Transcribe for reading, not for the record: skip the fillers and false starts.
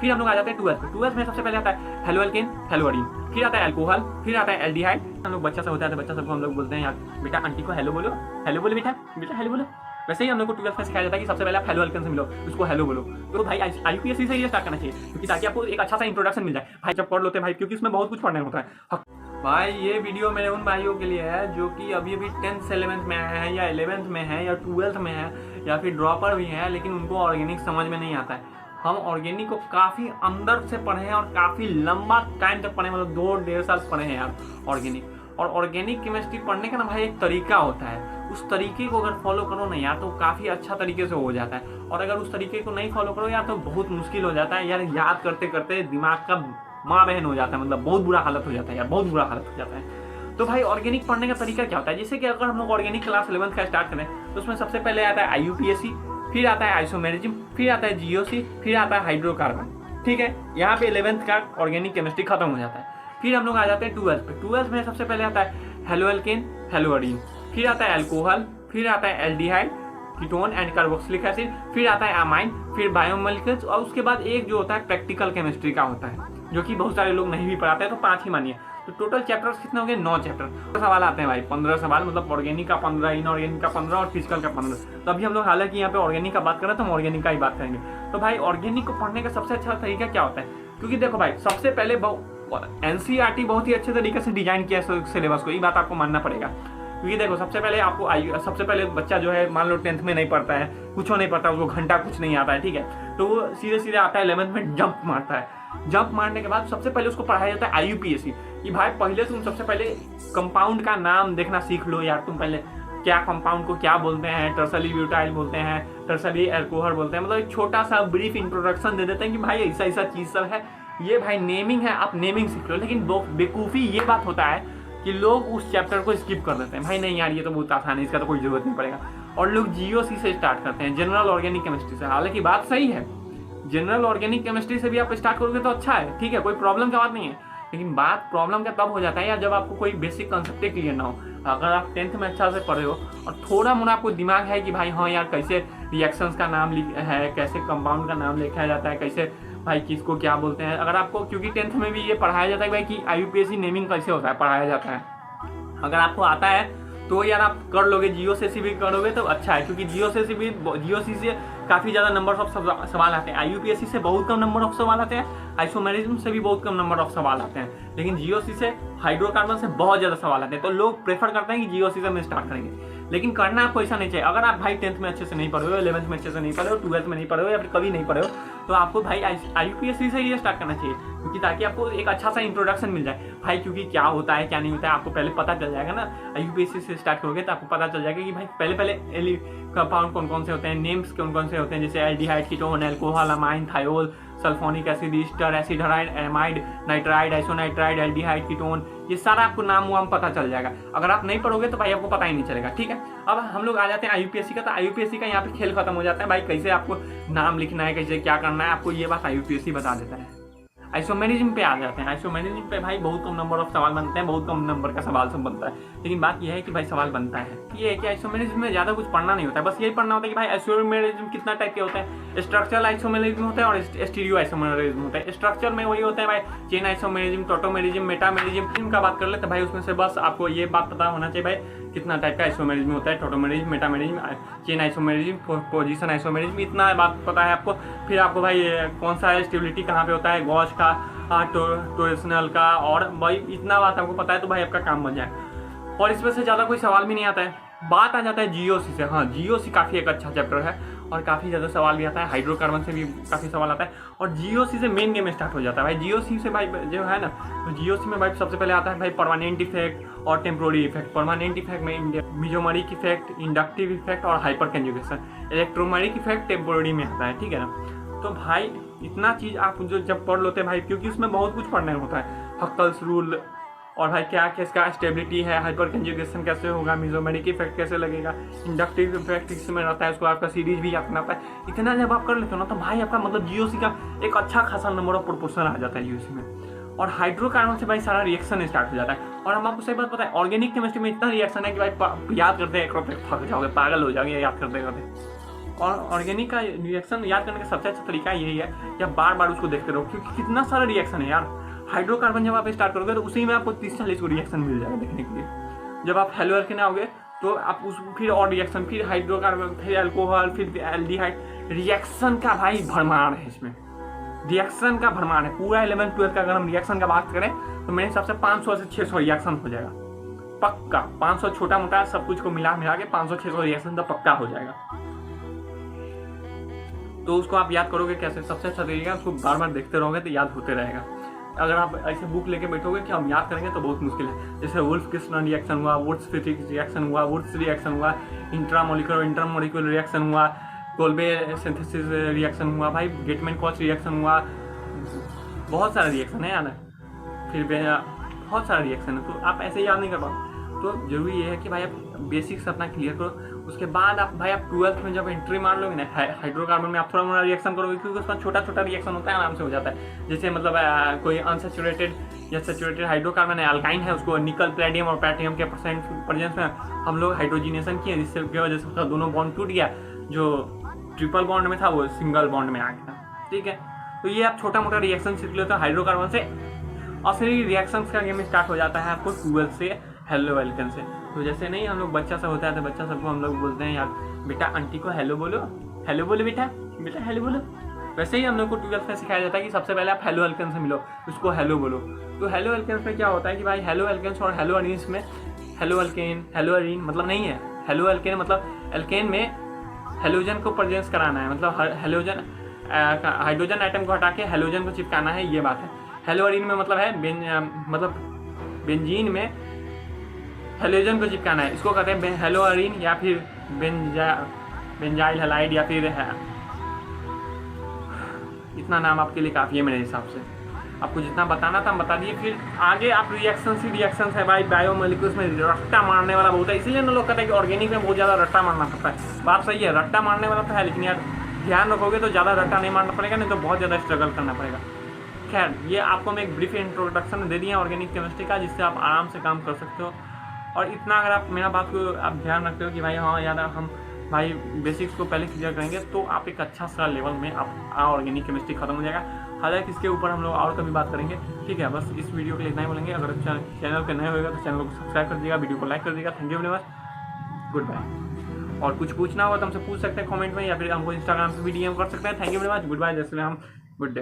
फिर हम लोग आ जाते हैं 12th पे। 12th में सबसे पहले आता है हेलो एल्केन, हेलो अडीन, फिर आता है अल्कोहल, फिर आता है एल्डिहाइड। हम लोग बच्चा सब होता है तो बच्चा सबको हम लोग बोलते हैं यार बेटा आंटी को हेलो बोलो, हेलो बोलो बेटा, बेटा हेलो बोलो। वैसे ही हम लोग को 12th में सिखाया जाता है कि सबसे पहले आप हेलो एल्केन से मिलो, उसको हेलो बोलो। तो भाई IUPAC से ये स्टार्ट करना चाहिए, क्योंकि ताकि आपको एक अच्छा सा इंट्रोडक्शन मिल जाए भाई जब पढ़ लेते हैं भाई, क्योंकि इसमें बहुत कुछ पढ़ना होता है। भाई ये वीडियो मेरे उन भाइयों के लिए है जो कि अभी 10th 11th में आए हैं या 11th में है या 12th में है या फिर ड्रॉपर भी हैं, लेकिन उनको ऑर्गेनिक समझ में नहीं आता है। हम ऑर्गेनिक को काफ़ी अंदर से पढ़े हैं और काफ़ी लंबा टाइम तक पढ़े, मतलब 2-1.5 साल पढ़े हैं यार ऑर्गेनिक। और ऑर्गेनिक केमिस्ट्री पढ़ने का ना भाई एक तरीका होता है, उस तरीके को अगर फॉलो करो ना यार तो काफ़ी अच्छा तरीके से हो जाता है, और अगर उस तरीके को नहीं फॉलो करो यार तो बहुत मुश्किल हो जाता है यार। याद करते करते दिमाग का माँ बहन हो जाता है, मतलब बहुत बुरा हालत हो जाता है यार, बहुत बुरा हालत हो जाता है। तो भाई ऑर्गेनिक पढ़ने का तरीका क्या होता है, जैसे कि अगर हम लोग ऑर्गेनिक क्लास 11th का स्टार्ट करें तो उसमें सबसे पहले आता है IUPAC, फिर आता है आइसोमेरिज्म, फिर आता है GOC, फिर आता है हाइड्रोकार्बन। ठीक है, यहाँ पे 11th का ऑर्गेनिक केमिस्ट्री खत्म हो जाता है। फिर हम लोग आ जाते हैं 12th पे। 12th में सबसे पहले आता है हेलो एल्केन, हेलो अडीन, फिर आता है अल्कोहल, फिर आता है aldehyde, ketone and carboxylic acid, फिर आता है अमाइन, फिर बायोमोलिक्यूल्स, और उसके बाद एक जो होता है प्रैक्टिकल केमिस्ट्री का होता है, जो कि बहुत सारे लोग नहीं भी पढ़ाते हैं, तो 5 ही मानिए। तो टोटल चैप्टर्स कितने हो गए? 9 चैप्टर। सवाल आते हैं भाई 15 सवाल, मतलब ऑर्गेनिक का 15, इनऑर्गेनिक का 15 और फिजिकल का 15। तो अभी हम लोग हालांकि यहाँ पे ऑर्गेनिक का बात कर रहे हैं तो हम ऑर्गेनिक का ही बात करेंगे। तो भाई ऑर्गेनिक को पढ़ने का सबसे अच्छा तरीका क्या होता है, क्योंकि देखो भाई सबसे पहले NCERT बहुत ही अच्छे तरीके से डिजाइन किया सिलेबस को, ये बात आपको मानना पड़ेगा। क्योंकि देखो सबसे पहले बच्चा जो है मान लो 10th में नहीं पढ़ता है, कुछ नहीं पढ़ता, उसको घंटा कुछ नहीं आता है, ठीक है, तो वो सीधे सीधे आता है 11th में जंप मारता है। जंप मारने के बाद सबसे पहले उसको पढ़ाया जाता है IUPAC कि भाई पहले तुम सबसे पहले कंपाउंड का नाम देखना सीख लो यार, तुम पहले क्या कंपाउंड को क्या बोलते हैं, टर्सरी ब्यूटाइल बोलते हैं, टर्सरी एल्कोहल बोलते हैं, मतलब एक छोटा सा ब्रीफ इंट्रोडक्शन दे देते हैं कि भाई ऐसा ऐसा चीज सब है, ये भाई नेमिंग है, आप नेमिंग सीख लो। लेकिन बेवकूफ़ी ये बात होता है कि लोग उस चैप्टर को स्किप कर देते हैं, भाई नहीं यार ये तो बहुत आसान है, इसका तो कोई जरूरत नहीं पड़ेगा, और लोग GOC से स्टार्ट करते हैं, जनरल ऑर्गेनिक केमिस्ट्री से। हालांकि बात सही है, जनरल ऑर्गेनिक केमिस्ट्री से भी आप स्टार्ट करोगे तो अच्छा है, ठीक है, कोई प्रॉब्लम का बात नहीं है। लेकिन बात प्रॉब्लम का तब हो जाता है यार जब आपको कोई बेसिक कंसेप्ट क्लियर ना हो। अगर आप 10th में अच्छा से पढ़े हो और थोड़ा मोड़ा आपको दिमाग है कि भाई हाँ यार कैसे रिएक्शंस का नाम है, कैसे कंपाउंड का नाम लिखा जाता है, कैसे भाई किसको क्या बोलते हैं, अगर आपको, क्योंकि 10th में भी ये पढ़ाया जाता है भाई कि IUPAC नेमिंग कैसे होता है, पढ़ाया जाता है। अगर आपको आता है तो यार आप कर लोगे, GOC से भी करोगे तो अच्छा है, क्योंकि GOC से काफ़ी ज़्यादा नंबर ऑफ सवाल आते हैं, IUPAC से बहुत कम नंबर ऑफ सवाल आते हैं, आइसोमेरिज्म से भी बहुत कम नंबर ऑफ सवाल आते हैं, लेकिन GOC से हाइड्रोकार्बन से बहुत ज़्यादा सवाल आते हैं। तो लोग प्रेफर करते हैं कि GOC से हम स्टार्ट करेंगे, लेकिन करना आपको ऐसा नहीं चाहिए। अगर आप भाई 10th में अच्छे से नहीं पढ़े हो, 11th में अच्छे से नहीं पढ़े हो, 12th में नहीं पढ़े हो या फिर कभी नहीं पढ़े हो, तो आपको भाई IUPAC से ये स्टार्ट करना चाहिए, क्योंकि ताकि आपको एक अच्छा सा इंट्रोडक्शन मिल जाए भाई, क्योंकि क्या होता है क्या नहीं होता है आपको पहले पता चल जाएगा ना। IUPAC से स्टार्ट करोगे तो आपको पता चल जाएगा कि भाई पहले कंपाउंड कौन कौन से होते हैं, नेम्स कौन कौन से होते हैं, जैसे aldehyde, ketone, alcohol, amine, thiol, sulphonic acid, ester, acid halide, amide, nitride, isonitride, aldehyde, ketone, ये सारा आपको नाम वाम पता चल जाएगा। अगर आप नहीं पढ़ोगे तो भाई आपको पता ही नहीं चलेगा, ठीक है। अब हम लोग आ जाते हैं IUPAC का, तो IUPAC का यहाँ पे खेल खत्म हो जाता है भाई, कैसे आपको नाम लिखना है, कैसे क्या करना है, आपको ये बात IUPAC बता देता है। आइसोमेरिज्म पे आ जाते हैं। आइसोमेरिज्म पे भाई बहुत कम नंबर ऑफ सवाल बनते हैं, बहुत कम नंबर का सवाल सब बनता है, लेकिन बात यह है कि भाई सवाल बनता है। ये है कि आइसोमेरिज्म में ज़्यादा कुछ पढ़ना नहीं होता है, बस यही पढ़ना होता है कि भाई आइसोमेरिज्म कितना टाइप के होते हैं। स्ट्रक्चरल आइसोमेरिज्म होता है और स्टीरियो आइसोमेरिज्म होता है। स्ट्रक्चर में वही होता है भाई चेन आइसोमेरिज्म, टोटोमेरिज्म, मेटामेरिज्म का बात कर ले तो भाई उसमें से बस आपको ये बात पता होना चाहिए भाई कितना टाइप का आइसोमेरिज्म होता है, tautomerism, metamerism, chain isomerism, position isomerism, इतना बात पता है आपको। फिर आपको भाई कौन सा स्टेबिलिटी कहाँ पे होता है, गॉस का, टोरेशनल का, और भाई इतना बात आपको पता है तो भाई आपका काम बन जाए, और इसमें से ज़्यादा कोई सवाल भी नहीं आता है। बात आ जाता है GOC से। हाँ, GOC काफ़ी एक अच्छा चैप्टर है और काफ़ी ज़्यादा सवाल भी आता है, हाइड्रोकार्बन से भी काफ़ी सवाल आता है, और GOC से मेन गेम स्टार्ट हो जाता है भाई। GOC से भाई जो है ना, तो GOC में भाई सबसे पहले आता है भाई परमानेंट इफेक्ट और टेम्पोररी इफेक्ट। परमानेंट इफेक्ट में मिजोमेरिक इफेक्ट, इंडक्टिव इफेक्ट और hyper conjugation. Electromeric effect temporary में आता है, ठीक है ना। तो भाई इतना चीज़ आप जो जब पढ़ लेते हैं भाई, क्योंकि उसमें बहुत कुछ पढ़ना होता है, हक्कल्स रूल, और भाई क्या किसका स्टेबिलिटी है, हाइपर कंजुगेशन कैसे होगा, मिजोमेरिक इफेक्ट कैसे लगेगा, इंडक्टिव इफेक्ट इसमें रहता है, उसको आपका सीरीज भी याद करना होता है। इतना जब आप कर लेते हो ना तो भाई आपका मतलब GOC का एक अच्छा खासा नंबर ऑफ प्रोपोर्शन आ जाता है GOC में। और हाइड्रोकार्बन से भाई सारा रिएक्शन स्टार्ट हो जाता है। और हम आपको सही बात पता है, ऑर्गेनिक केमिस्ट्री में इतना रिएक्शन है कि भाई याद करते हैं थक जाओगे, पागल हो जाओगे याद करते करते। और ऑर्गेनिक का रिएक्शन याद करने का सबसे अच्छा तरीका यही है कि आप बार बार उसको देखते रहो, क्योंकि कितना सारा रिएक्शन है यार। हाइड्रोकार्बन जब आप स्टार्ट करोगे तो उसी में आपको 30-40 को रिएक्शन मिल जाएगा देखने के लिए। जब आप हेलो एल्केन आओगे तो आप उस फिर और रिएक्शन, फिर हाइड्रोकार्बन, फिर अल्कोहल, फिर एल्डिहाइड, रिएक्शन का भाई भरमार है इसमें, रिएक्शन का भरमार है पूरा 11th-12th का। अगर हम रिएक्शन का बात करें तो मेरे हिसाब से 500 से 600 रिएक्शन हो जाएगा पक्का। 500 छोटा मोटा सब कुछ को मिला के 500-600 रिएक्शन तो पक्का हो जाएगा। तो उसको आप याद करोगे कैसे, सबसे अच्छा तरीका उसको बार बार देखते रहोगे तो याद होते रहेगा। अगर आप ऐसे बुक लेके बैठोगे कि हम याद करेंगे तो बहुत मुश्किल है। जैसे वुल्फ क्रिस्टन रिएक्शन हुआ, वुड्स-फिटिक रिएक्शन हुआ, वुड्स रिएक्शन हुआ, इंट्रामोलिकुलर रिएक्शन हुआ, कोल्बे सिंथेसिस रिएक्शन हुआ, भाई गेटमैन-कॉच रिएक्शन हुआ, बहुत सारा रिएक्शन है याद है, फिर बहुत सारा रिएक्शन है। तो आप ऐसे याद नहीं कर पाओ। तो जरूरी ये है कि भाई आप बेसिक्स अपना क्लियर करो, उसके बाद आप भाई आप 12th में जब एंट्री मार लोगे ना हाइड्रोकार्बन में, आप थोड़ा मोड़ा रिएक्शन करोगे, क्योंकि उसमें छोटा छोटा रिएक्शन होता है, आराम से हो जाता है। जैसे मतलब कोई अनसेचुरेटेड या सेचुरेटेड हाइड्रोकार्बन है, अल्काइन है, उसको निकल, प्लेटियम और पैटियम के प्रेजेंस में हम लोग हाइड्रोजिनेशन किए, जिससे वजह से उसका दोनों बॉन्ड टूट गया, जो ट्रिपल बॉन्ड में था वो सिंगल बॉन्ड में आ गया। ठीक है, तो ये आप छोटा मोटा रिएक्शन सीख लेते हो हाइड्रोकार्बन से, और फिर रिएक्शंस का गेम स्टार्ट हो जाता है आपको 12th से हेलो एल्केन से। तो जैसे नहीं हम लोग बच्चा सब होता है तो बच्चा सबको हम लोग बोलते हैं यार बेटा आंटी को हेलो बोलो बेटा हेलो बोलो। वैसे ही हम लोग को 12th में सिखाया जाता है कि सबसे पहले आप हेलो एल्केन से मिलो, उसको हेलो बोलो। तो हेलो एल्केन्स में क्या होता है कि भाई हेलो एल्केन्स और हेलो अरीन्स में हेलो एल्केन हेलो अरीन मतलब नहीं है। हेलो एल्केन मतलब एल्केन में हेलोजन को प्रेजेंस कराना है, मतलब हेलोजन हाइड्रोजन आइटम को हटा के हेलोजन को चिपकाना है, ये बात है। हेलो अरीन में मतलब है मतलब बेंजीन में हेलोजन को चिपकाना है, इसको कहते हैं हेलो अरीन या फिर बेंजाइल हैलाइड, या फिर इतना नाम आपके लिए काफ़ी है मेरे हिसाब से। आपको जितना बताना था हम बता दिए। फिर आगे आप रिएक्शन है भाई, बायोमोलिक्यूल्स में रट्टा मारने वाला बहुत है, इसीलिए ना लोग कहते हैं कि ऑर्गेनिक में बहुत ज़्यादा रट्टा मारना पड़ता है। बात सही है, रट्टा मारने वाला तो है, लेकिन यार ध्यान रखोगे तो ज़्यादा रट्टा नहीं मारना पड़ेगा, नहीं तो बहुत ज़्यादा स्ट्रगल करना पड़ेगा। खैर, ये आपको मैं एक ब्रीफ इंट्रोडक्शन दे दिया ऑर्गेनिक केमिस्ट्री का, जिससे आप आराम से काम कर सकते हो। और इतना अगर आप मेरा बात को आप ध्यान रखते हो कि भाई हाँ यार हम भाई बेसिक्स को पहले क्लियर करेंगे, तो आप एक अच्छा सा लेवल में आप ऑर्गेनिक केमिस्ट्री खत्म हो जाएगा। हालांकि इसके ऊपर हम लोग और कभी बात करेंगे। ठीक है, बस इस वीडियो के लिए इतना ही बोलेंगे। अगर चैनल पे नए होगा तो चैनल को सब्सक्राइब कर दीजिएगा, वीडियो को लाइक कर दीजिएगा। Thank you very much, goodbye. और कुछ पूछना होगा तो हमसे पूछ सकते हैं कमेंट में, या फिर हमको इंस्टाग्राम पे भी DM कर सकते हैं। Thank you very much, goodbye, जय श्री राम, गुड डे।